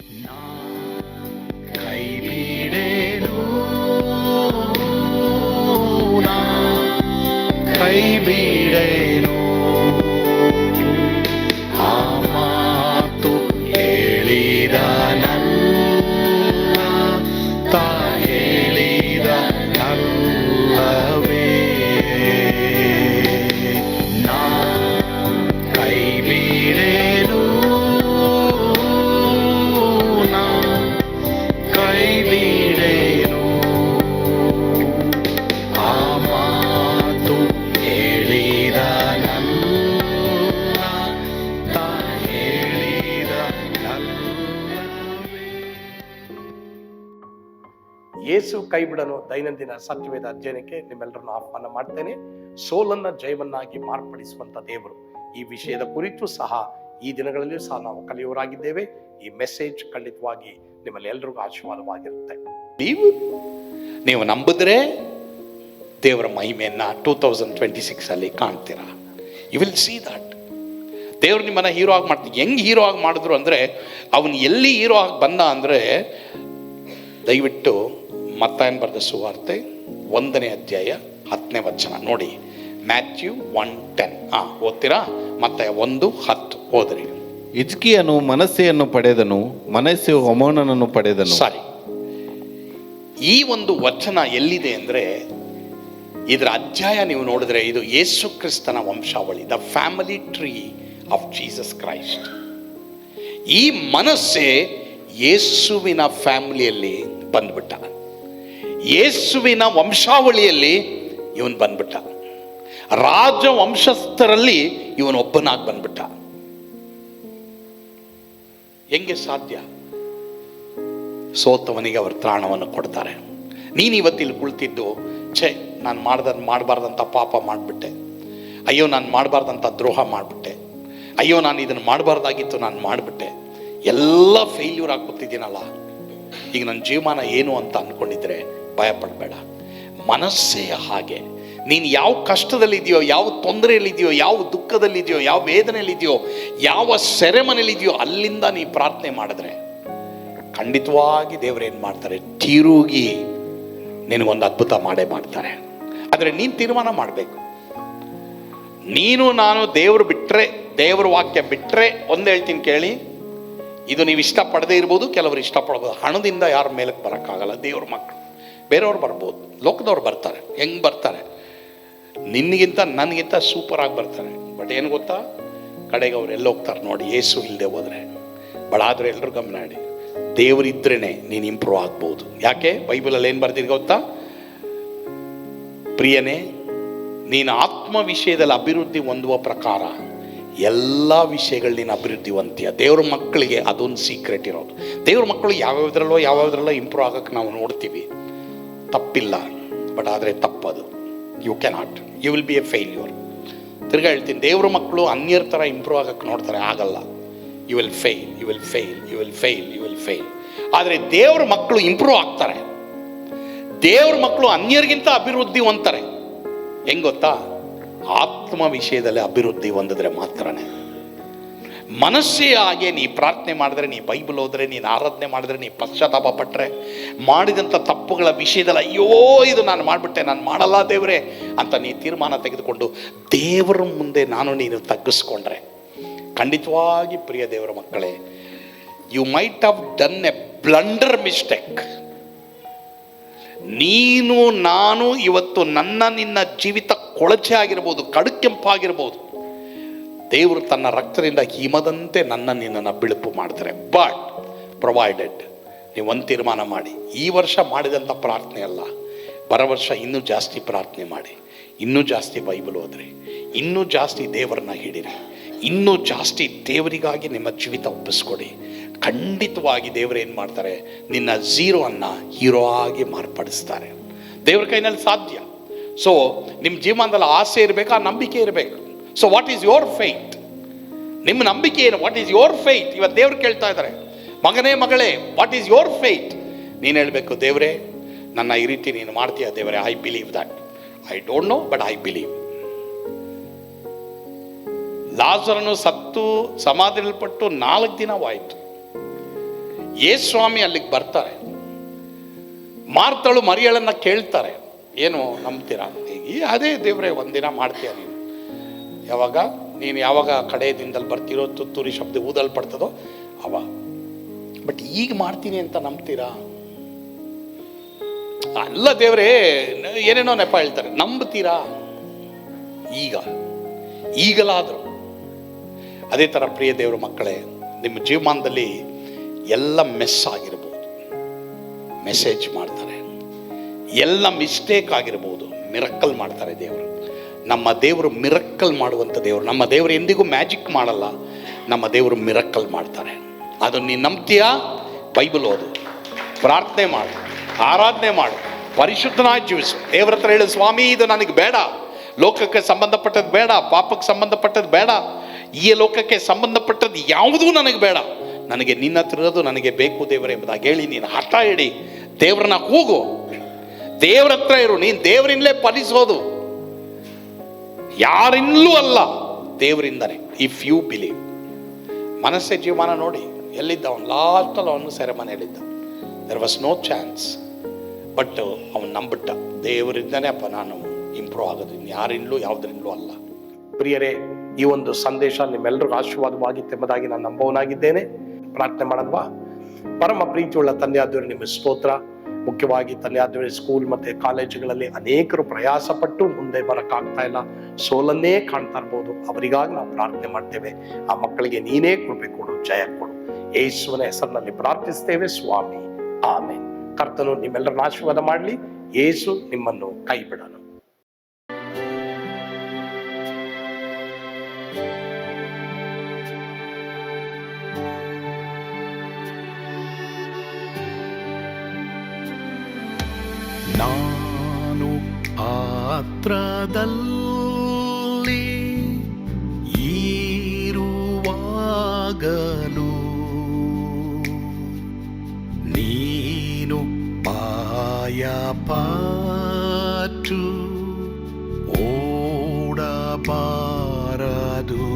ಕೈ ಬಿಡೇನು, ಕೈ ಬಿಡೇನು, ಆ ಮಾತು ಹೇಳಿದ ನನ್ನ ಹೇಳಿದ ನಲ್ಲವೇ. ನಾ ಕೈ ಬಿಡೇನು, ನಾ ಕೈ ಬಿಡೇನು, ಆ ಮಾತು ಹೇಳಿದ ನನ್ನ ಹೇಳಿದ ನಲ್ಲವೇ. ಯೇಸು ಕೈ ಬಿಡನು ದೈನಂದಿನ ಸತ್ಯವೇದ ಅಧ್ಯಯನಕ್ಕೆ ನಿಮ್ಮೆಲ್ಲರನ್ನು ಆಹ್ವಾನ ಮಾಡ್ತೇನೆ. ಸೋಲನ್ನ ಜಯವನ್ನಾಗಿ ಮಾರ್ಪಡಿಸುವಂತ ದೇವರು, ಈ ವಿಷಯದ ಕುರಿತು ಸಹ ಈ ದಿನಗಳಲ್ಲಿಯೂ ಸಹ ನಾವು ಕಲಿಯುವರಾಗಿದ್ದೇವೆ. ಈ ಮೆಸೇಜ್ ಖಂಡಿತವಾಗಿ ನಿಮ್ಮಲ್ಲಿ ಎಲ್ರಿಗೂ ಆಶೀರ್ವಾದವಾಗಿರುತ್ತೆ. ನೀವು ನಂಬಿದ್ರೆ ದೇವರ ಮಹಿಮೆಯನ್ನ 2026 ಅಲ್ಲಿ ಕಾಣ್ತೀರಾ. You will see that. ದೇವ್ರು ನಿಮ್ಮನ್ನ ಹೀರೋ ಆಗಿ ಮಾಡ್ತೀವಿ. ಹೆಂಗ್ ಹೀರೋ ಆಗಿ ಮಾಡಿದ್ರು ಅಂದ್ರೆ, ಅವನು ಎಲ್ಲಿ ಹೀರೋ ಆಗಿ ಬಂದ ಅಂದ್ರೆ, ದಯವಿಟ್ಟು ಮತ್ತಾಯನ ಬರೆದ ಸುವಾರ್ತೆ 1ನೇ ಅಧ್ಯಾಯ 10ನೇ ವಚನ ನೋಡಿ. ಮ್ಯಾಥ್ಯೂ 1:10 ಓದ್ತೀರಾ? ಮತ್ತಾಯ 1:10 ಓದ್ರಿ. ಹಿಜ್ಕೀಯನು ಮನಸ್ಸೆಯನ್ನು ಪಡೆದನು, ಮನಸ್ಸು ಅಮೋನನನ್ನು ಪಡೆದನು. ಸಾರಿ, ಈ ಒಂದು ವಚನ ಎಲ್ಲಿದೆ ಅಂದ್ರೆ, ಇದರ ಅಧ್ಯಾಯ ನೀವು ನೋಡಿದ್ರೆ ಇದು ಯೇಸು ಕ್ರಿಸ್ತನ ವಂಶಾವಳಿ, the family tree of Jesus Christ. ಈ ಮನಸ್ಸೇ ಯೇಸುವಿನ ಫ್ಯಾಮಿಲಿಯಲ್ಲಿ ಬಂದ್ಬಿಟ್ಟ, ಯೇಸುವಿನ ವಂಶಾವಳಿಯಲ್ಲಿ ಇವನು ಬಂದ್ಬಿಟ್ಟ, ರಾಜ ವಂಶಸ್ಥರಲ್ಲಿ ಇವನೊಬ್ಬನಾಗಿ ಬಂದ್ಬಿಟ್ಟ. ಹೆಂಗೆ ಸಾಧ್ಯ? ಸೋತವನಿಗೆ ಅವರು ತ್ರಾಣವನ್ನು ಕೊಡ್ತಾರೆ. ನೀನು ಇವತ್ತಿಲ್ಲಿ ಕುಳಿತಿದ್ದು, ಛೇ ನಾನು ಮಾಡಬಾರ್ದಂಥ ಪಾಪ ಮಾಡಿಬಿಟ್ಟೆ, ಅಯ್ಯೋ ನಾನು ಮಾಡಬಾರ್ದಂಥ ದ್ರೋಹ ಮಾಡಿಬಿಟ್ಟೆ, ಅಯ್ಯೋ ನಾನು ಇದನ್ನು ಮಾಡಬಾರ್ದಾಗಿತ್ತು ನಾನು ಮಾಡಿಬಿಟ್ಟೆ, ಎಲ್ಲ ಫೇಲ್ಯೂರ್ ಆಗಿ ಕೂತಿದ್ದೀನಲ್ಲ, ಈಗ ನನ್ನ ಜೀವಮಾನ ಏನು ಅಂತ ಅಂದ್ಕೊಂಡಿದ್ರೆ ಭಯ ಪಡಬೇಡ. ಮನಸ್ಸೇ ಹಾಗೆ. ನೀನು ಯಾವ ಕಷ್ಟದಲ್ಲಿದೆಯೋ, ಯಾವ ತೊಂದರೆಯಲ್ಲಿದೆಯೋ, ಯಾವ ದುಃಖದಲ್ಲಿದೆಯೋ, ಯಾವ ವೇದನೆಯಲ್ಲಿದೆಯೋ, ಯಾವ ಸೆರೆಮನೆಯಲ್ಲಿದೆಯೋ, ಅಲ್ಲಿಂದ ನೀ ಪ್ರಾರ್ಥನೆ ಮಾಡಿದ್ರೆ ಖಂಡಿತವಾಗಿ ದೇವರೇನು ಮಾಡ್ತಾರೆ, ತಿರುಗಿ ನಿನಗೊಂದು ಅದ್ಭುತ ಮಾಡೇ ಮಾಡ್ತಾರೆ. ಆದರೆ ನೀನು ತೀರ್ಮಾನ ಮಾಡಬೇಕು. ನೀನು ನಾನು ದೇವರು ಬಿಟ್ಟರೆ, ದೇವರ ವಾಕ್ಯ ಬಿಟ್ಟರೆ, ಒಂದು ಹೇಳ್ತೀನಿ ಕೇಳಿ, ಇದು ನೀವು ಇಷ್ಟಪಡದೇ ಇರ್ಬೋದು, ಕೆಲವರು ಇಷ್ಟಪಡ್ಬೋದು. ಹಣದಿಂದ ಯಾರ ಮೇಲಕ್ಕೆ ಬರೋಕ್ಕಾಗಲ್ಲ. ದೇವ್ರ ಮಕ್ಕಳು ಬೇರೆಯವ್ರು ಬರ್ಬೋದು, ಲೋಕದವ್ರು ಬರ್ತಾರೆ. ಹೆಂಗೆ ಬರ್ತಾರೆ? ನಿನ್ಗಿಂತ ನನಗಿಂತ ಸೂಪರ್ ಆಗಿ ಬರ್ತಾರೆ. ಬಟ್ ಏನು ಗೊತ್ತಾ, ಕಡೆಗೆ ಅವ್ರು ಎಲ್ಲಿ ಹೋಗ್ತಾರೆ ನೋಡಿ, ಯೇಸು ಇಲ್ಲದೆ ಹೋದರೆ. ಬಟ್ ಆದರೆ ಎಲ್ಲರೂ ಗಮನ ಇಡಿ, ದೇವರಿದ್ರೇ ನೀನು ಇಂಪ್ರೂವ್ ಆಗ್ಬೋದು. ಯಾಕೆ? ಬೈಬಲಲ್ಲಿ ಏನು ಬರ್ದಿದೆ ಗೊತ್ತಾ? ಪ್ರಿಯನೇ, ನೀನು ಆತ್ಮ ವಿಷಯದಲ್ಲಿ ಅಭಿವೃದ್ಧಿ ಹೊಂದುವ ಪ್ರಕಾರ ಎಲ್ಲ ವಿಷಯಗಳು ನೀನು ಅಭಿವೃದ್ಧಿ ಹೊಂದ್ತೀಯ. ದೇವ್ರ ಮಕ್ಕಳಿಗೆ ಅದೊಂದು ಸೀಕ್ರೆಟ್ ಇರೋದು. ದೇವ್ರ ಮಕ್ಕಳು ಯಾವ್ಯಾವ್ದ್ರಲ್ಲೋ ಇಂಪ್ರೂವ್ ಆಗೋಕ್ಕೆ ನಾವು ನೋಡ್ತೀವಿ, ತಪ್ಪಿಲ್ಲ. ಬಟ್ ಆದರೆ ತಪ್ಪದು. You cannot, you will be a failure. ತಿರ್ಗಾ ಹೇಳ್ತೀನಿ, ದೇವ್ರ ಮಕ್ಕಳು ಅನ್ಯರ ಥರ ಇಂಪ್ರೂವ್ ಆಗೋಕ್ಕೆ ನೋಡ್ತಾರೆ, ಆಗಲ್ಲ. You will fail, you will fail, you will fail, you will fail. ಆದರೆ ದೇವ್ರ ಮಕ್ಕಳು ಇಂಪ್ರೂವ್ ಆಗ್ತಾರೆ. ದೇವ್ರ ಮಕ್ಕಳು ಅನ್ಯರಿಗಿಂತ ಅಭಿವೃದ್ಧಿ ಹೊಂದ್ತಾರೆ. ಹೆಂಗೆ ಗೊತ್ತಾ? ಆತ್ಮ ವಿಷಯದಲ್ಲಿ ಅಭಿವೃದ್ಧಿ ಹೊಂದಿದ್ರೆ ಮಾತ್ರನೇ. ಮನಸ್ಸೇ ಹಾಗೆ. ನೀ ಪ್ರಾರ್ಥನೆ ಮಾಡಿದ್ರೆ, ನೀ ಬೈಬಲ್ ಓದಿದ್ರೆ, ನೀನು ಆರಾಧನೆ ಮಾಡಿದ್ರೆ, ನೀ ಪಶ್ಚಾತ್ತಾಪ ಪಟ್ಟರೆ, ಮಾಡಿದಂಥ ತಪ್ಪುಗಳ ವಿಷಯದಲ್ಲಿ ಅಯ್ಯೋ ಇದು ನಾನು ಮಾಡಿಬಿಟ್ಟೆ, ನಾನು ಮಾಡಲ್ಲ ದೇವರೇ ಅಂತ ನೀ ತೀರ್ಮಾನ ತೆಗೆದುಕೊಂಡು ದೇವರ ಮುಂದೆ ನೀನು ತಗ್ಗಿಸ್ಕೊಂಡ್ರೆ, ಖಂಡಿತವಾಗಿ ಪ್ರಿಯ ದೇವರ ಮಕ್ಕಳೇ, you might have done a blunder mistake. ನೀನು ನಾನು ಇವತ್ತು ನಿನ್ನ ಜೀವಿತ ಕೊಳಚೆ ಆಗಿರ್ಬೋದು, ಕಡುಕೆಂಪಾಗಿರ್ಬೋದು, ದೇವರು ತನ್ನ ರಕ್ತದಿಂದ ಹಿಮದಂತೆ ನಿನ್ನನ್ನು ಬಿಳುಪು ಮಾಡ್ತಾರೆ. ಬಟ್ ಪ್ರೊವೈಡೆಡ್ ನೀವು ಒಂದು ತೀರ್ಮಾನ ಮಾಡಿ, ಈ ವರ್ಷ ಮಾಡಿದಂಥ ಪ್ರಾರ್ಥನೆ ಅಲ್ಲ, ಬರೋ ವರ್ಷ ಇನ್ನೂ ಜಾಸ್ತಿ ಪ್ರಾರ್ಥನೆ ಮಾಡಿ, ಇನ್ನೂ ಜಾಸ್ತಿ ಬೈಬಲ್ ಓದ್ರಿ, ಇನ್ನೂ ಜಾಸ್ತಿ ದೇವರನ್ನ ಹಿಡೀರಿ, ಇನ್ನೂ ಜಾಸ್ತಿ ದೇವರಿಗಾಗಿ ನಿಮ್ಮ ಜೀವಿತ ಒಪ್ಪಿಸ್ಕೊಡಿ. ಖಂಡಿತವಾಗಿ ದೇವರು ಏನು ಮಾಡ್ತಾರೆ, ನಿನ್ನ ಝೀರೋವನ್ನು ಹೀರೋ ಆಗಿ ಮಾರ್ಪಡಿಸ್ತಾರೆ. ದೇವ್ರ ಕೈನಲ್ಲಿ ಸಾಧ್ಯ. ಸೊ ನಿಮ್ಮ ಜೀವನದಲ್ಲಿ ಆಸೆ ಇರಬೇಕು, ಆ ನಂಬಿಕೆ ಇರಬೇಕು. So what is your faith? ನಿಮ್ಮ ನಂಬಿಕೆ ಏನು? What is your faith? ಇವತ್ತು ದೇವ್ರು ಕೇಳ್ತಾ ಇದ್ದಾರೆ, ಮಗನೇ ಮಗಳೇ, ವಾಟ್ ಈಸ್ ಯೋರ್ ಫೇತ್? ನೀನು ಹೇಳಬೇಕು, ದೇವರೇ ನನ್ನ ಈ ರೀತಿ ನೀನು ಮಾಡ್ತೀಯ ದೇವರೇ, I believe that. I don't know but I believe. ಲಾಜರನು ಸತ್ತು ಸಮಾಧಿಯಲ್ಪಟ್ಟು 4 ದಿನವಾಯಿತು. ಯೇಸ್ವಾಮಿ ಅಲ್ಲಿಗೆ ಬರ್ತಾರೆ. ಮಾರ್ತಳು ಮರಿಯಳನ್ನ ಕೇಳ್ತಾರೆ, ಏನು ನಂಬ್ತೀರಾ? ಅದೇ ದೇವ್ರೆ, ಒಂದಿನ ಮಾಡ್ತೀಯ ನೀನು, ಯಾವಾಗ ನೀನು ಯಾವಾಗ ಕಡೆಯಿಂದಲ್ಲಿ ಬರ್ತಿರೋ ತುತ್ತೂರಿ ಶಬ್ದ ಊದಲ್ಪಡ್ತದೋ ಅವಾಗ. ಬಟ್ ಈಗ ಮಾಡ್ತೀನಿ ಅಂತ ನಂಬ್ತೀರಾ? ಅಲ್ಲ ದೇವ್ರೆ, ಏನೇನೋ ನೆಪ ಹೇಳ್ತಾರೆ, ನಂಬ್ತೀರಾ? ಈಗಲಾದರೂ. ಅದೇ ಥರ ಪ್ರಿಯ ದೇವ್ರ ಮಕ್ಕಳೇ, ನಿಮ್ಮ ಜೀವಮಾನದಲ್ಲಿ ಎಲ್ಲ ಮೆಸ್ ಆಗಿರ್ಬೋದು, ಮೆಸೇಜ್ ಮಾಡ್ತಾರೆ. ಎಲ್ಲ ಮಿಸ್ಟೇಕ್ ಆಗಿರ್ಬೋದು, ಮಿರಕ್ಕಲ್ ಮಾಡ್ತಾರೆ ದೇವರು. ನಮ್ಮ ದೇವರು ಮಿರಕ್ಕಲ್ ಮಾಡುವಂಥ ದೇವರು. ನಮ್ಮ ದೇವರು ಎಂದಿಗೂ ಮ್ಯಾಜಿಕ್ ಮಾಡಲ್ಲ, ನಮ್ಮ ದೇವರು ಮಿರಕ್ಕಲ್ ಮಾಡ್ತಾರೆ. ಅದನ್ನು ನೀನು ನಂಬ್ತೀಯಾ? ಬೈಬಲ್ ಓದು, ಪ್ರಾರ್ಥನೆ ಮಾಡು, ಆರಾಧನೆ ಮಾಡು, ಪರಿಶುದ್ಧನಾಗಿ ಜೀವಿಸು. ದೇವ್ರ ಹತ್ರ ಹೇಳು, ಸ್ವಾಮಿ ಇದು ನನಗೆ ಬೇಡ, ಲೋಕಕ್ಕೆ ಸಂಬಂಧಪಟ್ಟದ್ದು ಬೇಡ, ಪಾಪಕ್ಕೆ ಸಂಬಂಧಪಟ್ಟದ್ದು ಬೇಡ, ಈ ಲೋಕಕ್ಕೆ ಸಂಬಂಧಪಟ್ಟದ್ದು ಯಾವುದೂ ನನಗೆ ಬೇಡ, ನನಗೆ ನಿನ್ನ ಹತ್ರ ಇರೋದು ನನಗೆ ಬೇಕು ದೇವರೇ ಎಂಬುದಾಗಿ ಹೇಳಿ ನೀನು ಹಠ ಹಿಡಿ. ದೇವ್ರನ್ನ ಕೂಗು, ದೇವ್ರ ಹತ್ರ ಇರು. ನೀನು ದೇವರಿಂದಲೇ ಫಲಿಸೋದು, ಯಾರಿಂದಲೂ ಅಲ್ಲ, ದೇವರಿಂದನೇ. If you believe. ಮನಸ್ಸೇ ಜೀವಮಾನ ನೋಡಿ, ಎಲ್ಲಿದ್ದ ಅವನು? ಲಾಸ್ಟಲ್ಲಿ ಅವನು ಸೆರೆಮನೆಯಲ್ಲಿದ್ದ. There was no chance. But ಅವನು ನಂಬಿಟ್ಟ, ದೇವರಿಂದನೇ ಅಪ್ಪ ನಾನು ಇಂಪ್ರೂವ್ ಆಗೋದು, ಯಾರಿಂದಲೂ ಯಾವುದರಿಂದಲೂ ಅಲ್ಲ. ಪ್ರಿಯರೇ, ಈ ಒಂದು ಸಂದೇಶ ನಿಮ್ಮೆಲ್ಲರಿಗೂ ಆಶೀರ್ವಾದವಾಗಿತ್ತೆಂಬುದಾಗಿ ನಾನು ನಂಬೋನಾಗಿದ್ದೇನೆ. ಪ್ರಾರ್ಥನೆ ಮಾಡೋಣವಾ? ಪರಮ ಪ್ರೀತಿಯುಳ್ಳ ತಂದೆ ಆದವರು, ನಿಮ್ಮ ಸ್ತೋತ್ರ. ಮುಖ್ಯವಾಗಿ ತಂದೆ ಆದವರೇ, ಸ್ಕೂಲ್ ಮತ್ತೆ ಕಾಲೇಜುಗಳಲ್ಲಿ ಅನೇಕರು ಪ್ರಯಾಸ ಪಟ್ಟು ಮುಂದೆ ಬರಕ್ಕಾಗ್ತಾ ಇಲ್ಲ, ಸೋಲನ್ನೇ ಕಾಣ್ತಾ ಇರ್ಬೋದು. ಅವರಿಗಾಗಿ ನಾವು ಪ್ರಾರ್ಥನೆ ಮಾಡ್ತೇವೆ. ಆ ಮಕ್ಕಳಿಗೆ ನೀನೇ ಕೃಪೆ ಕೊಡು, ಜಯ ಕೊಡು. ಯೇಸುವಿನ ಹೆಸರಿನಲ್ಲಿ ಪ್ರಾರ್ಥಿಸ್ತೇವೆ ಸ್ವಾಮಿ, ಆಮೆನ್. ಕರ್ತನು ನಿಮ್ಮೆಲ್ಲರನ್ನ ಆಶೀರ್ವಾದ ಮಾಡಲಿ. ಯೇಸು ನಿಮ್ಮನ್ನು ಕೈ ಬಿಡನು. ನಾನು ಪಾತ್ರದಲ್ಲಿ ಈರುವಾಗಲು ನೀನು ಪಾಯಪಾಟು ಓಡಬಾರದು.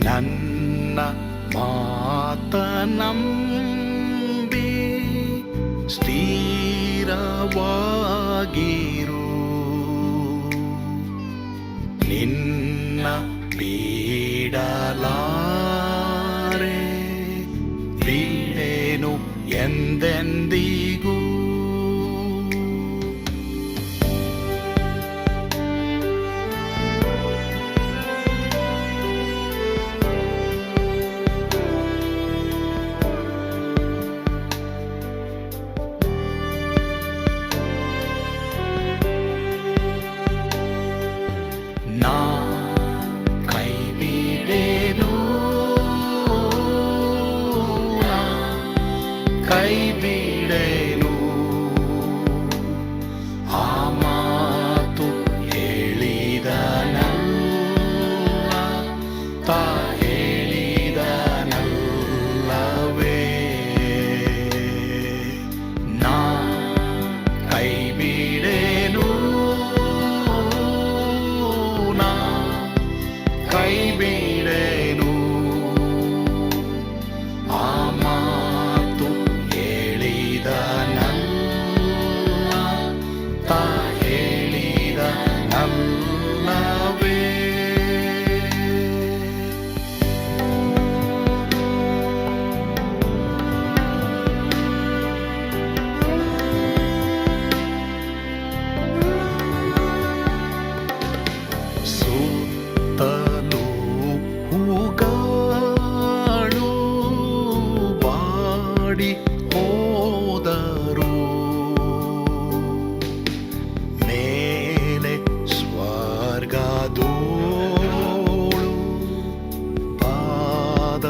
ನನ್ನ ಮಾತನಂಬಿ ಸ್ಥಿರವಾಗಿರು. ನಿನ್ನ ಬಿಡಲಾರೆ, ಬಿಡೆನು ಎಂದೆಂದಿಗೂ. ನಾ ಕೈ ಬಿಡೆನು, ಕೈ ಬಿಡೆನು. ಆ ಮಾತು ಹೇಳಿದನಲ್ಲ, ತಾ ಹೇಳಿದನಲ್ಲವೇ. ನಾ ಕೈ ಬಿಡೆನು, ಕೈ ಬಿಡೆನು. ಆ ಮಾತು ಹೇಳಿದನಲ್ಲ, ತಾ ಹೇಳಿದನಲ್ಲವೇ. ಸುತ್ತಲೂ ಹೂಗಳು ಬಾಡಿ ಹೋದರು, ಮೇಲೆ ಸ್ವರ್ಗದೋಳು ಬಾದಲಾಗ